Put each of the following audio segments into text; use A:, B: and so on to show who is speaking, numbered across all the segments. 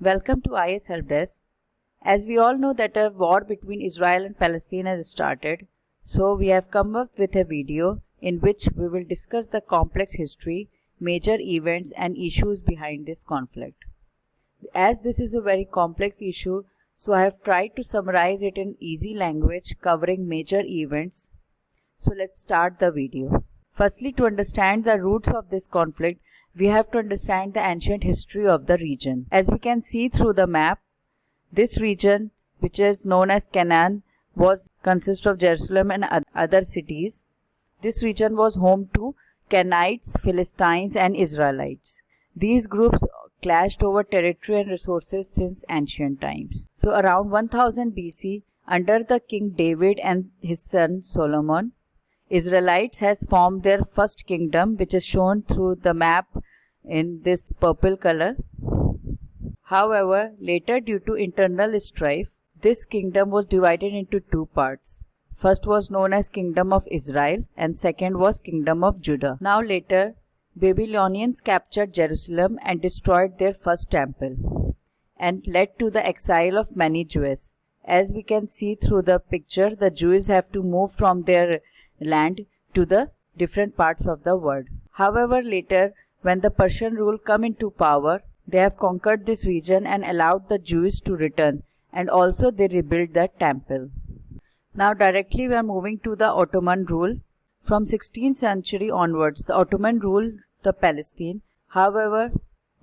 A: Welcome to IAS Help Desk. As we all know that a war between Israel and Palestine has started, so we have come up with a video in which we will discuss the complex history, major events and issues behind this conflict. As this is a very complex issue, so I have tried to summarize it in easy language covering major events. So let's start the video. Firstly, to understand the roots of this conflict, we have to understand the ancient history of the region. As we can see through the map, this region, which is known as Canaan, consists of Jerusalem and other cities. This region was home to Canaanites, Philistines and Israelites. These groups clashed over territory and resources since ancient times. So around 1000 BC, under the King David and his son Solomon, Israelites has formed their first kingdom, which is shown through the map in this purple color. However, later due to internal strife, this kingdom was divided into two parts. First was known as Kingdom of Israel and second was Kingdom of Judah. Now later, Babylonians captured Jerusalem and destroyed their first temple and led to the exile of many Jews. As we can see through the picture, the Jews have to move from their land to the different parts of the world. However, later when the Persian rule come into power, they have conquered this region and allowed the Jews to return, and also they rebuilt the temple. Now directly we are moving to the Ottoman rule. From 16th century onwards, the Ottoman ruled the Palestine. However,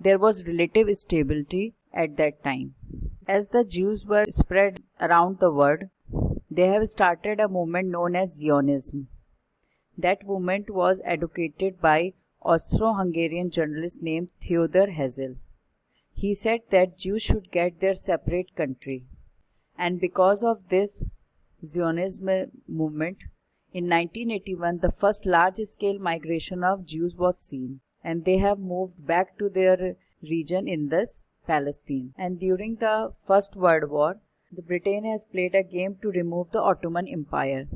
A: there was relative stability at that time. As the Jews were spread around the world, they have started a movement known as Zionism. That movement was advocated by Austro-Hungarian journalist named Theodor Herzl. He said that Jews should get their separate country. And because of this Zionism movement, in 1981 the first large-scale migration of Jews was seen, and they have moved back to their region in this Palestine. And during the First World War, the Britain has played a game to remove the Ottoman Empire.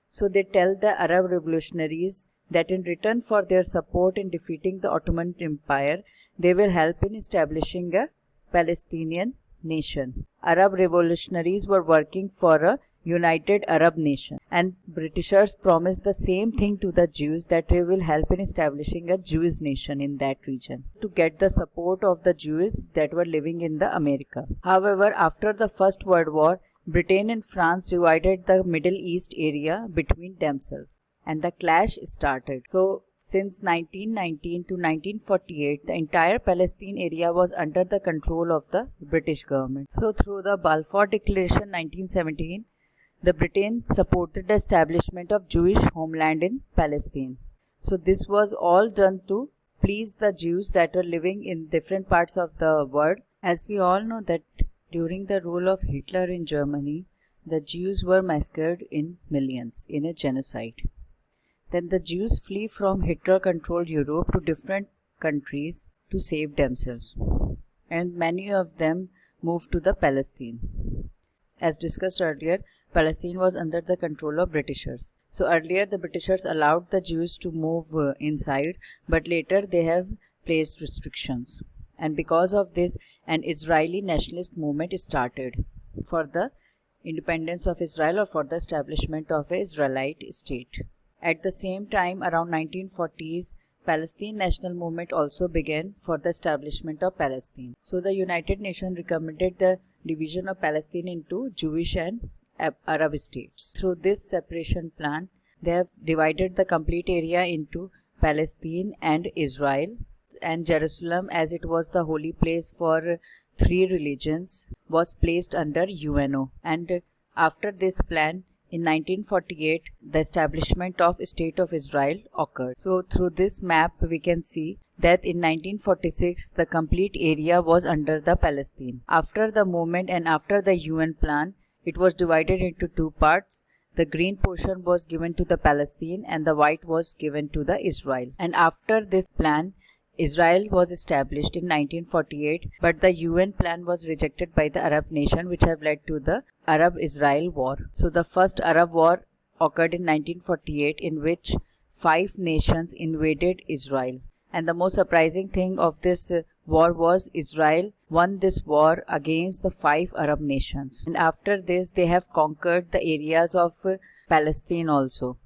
A: So they tell the Arab revolutionaries that in return for their support in defeating the Ottoman Empire, they will help in establishing a Palestinian nation. Arab revolutionaries were working for a united Arab nation, and Britishers promised the same thing to the Jews, that they will help in establishing a Jewish nation in that region to get the support of the Jews that were living in the America. However, after the First World War, Britain and France divided the Middle East area between themselves and the clash started. So since 1919 to 1948, the entire Palestine area was under the control of the British government. So through the Balfour Declaration 1917, the Britain supported the establishment of Jewish homeland in Palestine. So this was all done to please the Jews that were living in different parts of the world. As we all know that during the rule of Hitler in Germany, the Jews were massacred in millions in a genocide. Then the Jews flee from Hitler-controlled Europe to different countries to save themselves, and many of them moved to the Palestine. As discussed earlier, Palestine was under the control of Britishers. So earlier the Britishers allowed the Jews to move inside, but later they have placed restrictions. And because of this, an Israeli nationalist movement started for the independence of Israel or for the establishment of an Israelite state. At the same time, around 1940s, Palestine national movement also began for the establishment of Palestine. So the United Nations recommended the division of Palestine into Jewish and Arab states. Through this separation plan, they have divided the complete area into Palestine and Israel, and Jerusalem, as it was the holy place for three religions, was placed under UNO. And after this plan, in 1948, the establishment of State of Israel occurred. So through this map, we can see that in 1946, the complete area was under the Palestine. After the movement and after the UN plan, it was divided into two parts. The green portion was given to the Palestine and the white was given to the Israel. And after this plan, Israel was established in 1948, but the UN plan was rejected by the Arab nation, which have led to the Arab-Israel war. So the first Arab war occurred in 1948, in which 5 nations invaded Israel. And the most surprising thing of this war was Israel won this war against the 5 Arab nations. And after this, they have conquered the areas of Palestine also,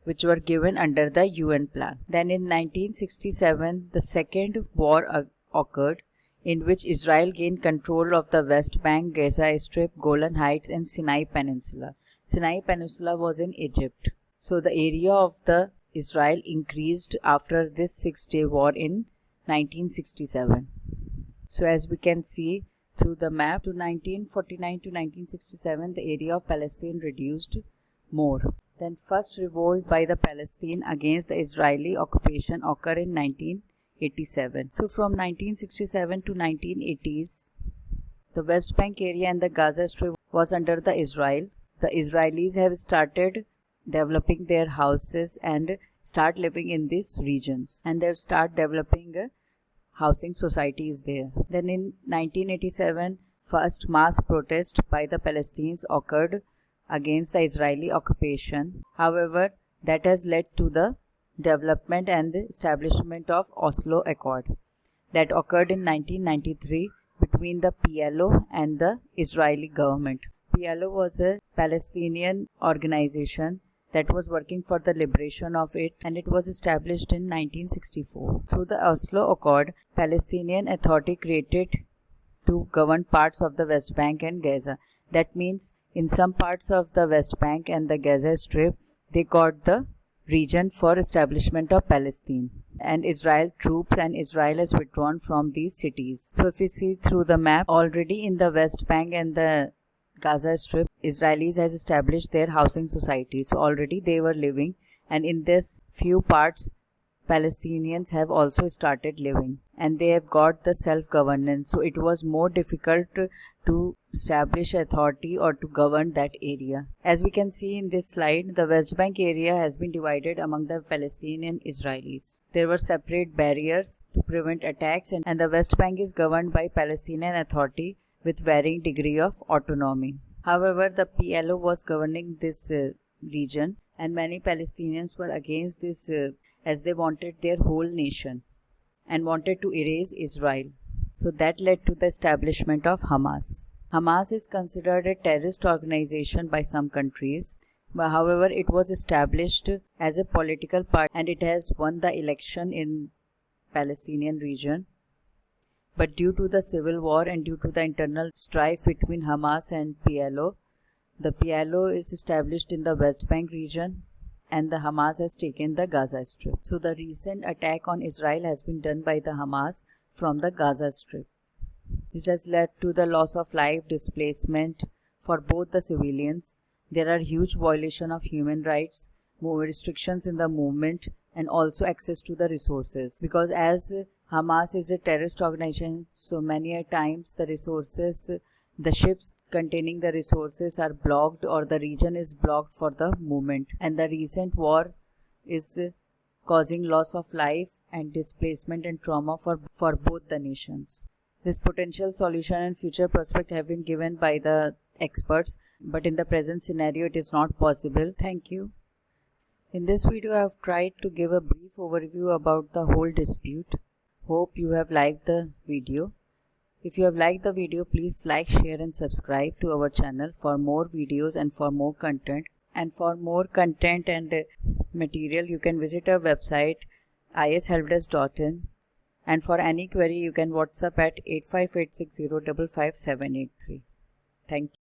A: which were given under the UN plan. Then in 1967, the second war occurred, in which Israel gained control of the West Bank, Gaza Strip, Golan Heights and Sinai Peninsula. Sinai Peninsula was in Egypt. So the area of the Israel increased after this 6-day war in 1967. So as we can see through the map, to 1949 to 1967, the area of Palestine reduced more. Then first revolt by the Palestine against the Israeli occupation occurred in 1987. So from 1967 to 1980s, the West Bank area and the Gaza Strip was under the Israel. The Israelis have started developing their houses and start living in these regions, and they've start developing housing societies there. Then in 1987, first mass protest by the Palestinians occurred against the Israeli occupation. However, that has led to the development and the establishment of Oslo Accord that occurred in 1993 between the PLO and the Israeli government. PLO was a Palestinian organization that was working for the liberation of it, and it was established in 1964. Through the Oslo Accord, Palestinian Authority created to govern parts of the West Bank and Gaza. That means in some parts of the West Bank and the Gaza Strip, they got the region for establishment of Palestine, and Israel troops and Israel has withdrawn from these cities. So if you see through the map, already in the West Bank and the Gaza Strip, Israelis has established their housing societies. So already they were living, and in this few parts Palestinians have also started living, and they have got the self-governance. So it was more difficult to establish authority or to govern that area. As we can see in this slide, the West Bank area has been divided among the Palestinian Israelis. There were separate barriers to prevent attacks, and the West Bank is governed by Palestinian Authority with varying degree of autonomy. However, the PLO was governing this region, and many Palestinians were against this as they wanted their whole nation and wanted to erase Israel. So that led to the establishment of Hamas. Hamas is considered a terrorist organization by some countries. But however, it was established as a political party, and it has won the election in Palestinian region. But due to the civil war and due to the internal strife between Hamas and PLO, the PLO is established in the West Bank region, and the Hamas has taken the Gaza Strip. So the recent attack on Israel has been done by the Hamas from the Gaza Strip. This has led to the loss of life, displacement for both the civilians. There are huge violations of human rights, more restrictions in the movement, and also access to the resources. Because as Hamas is a terrorist organization, so many a times the resources, the ships containing the resources are blocked, or the region is blocked for the movement. And the recent war is causing loss of life and displacement and trauma for both the nations. This potential solution and future prospect have been given by the experts, but in the present scenario it is not possible. Thank you. In this video I have tried to give a brief overview about the whole dispute. Hope you have liked the video. If you have liked the video, please like, share and subscribe to our channel for more videos and for more content. And for more content and material, you can visit our website iashelpdesk.in, and for any query you can WhatsApp at 85860 55783. Thank you.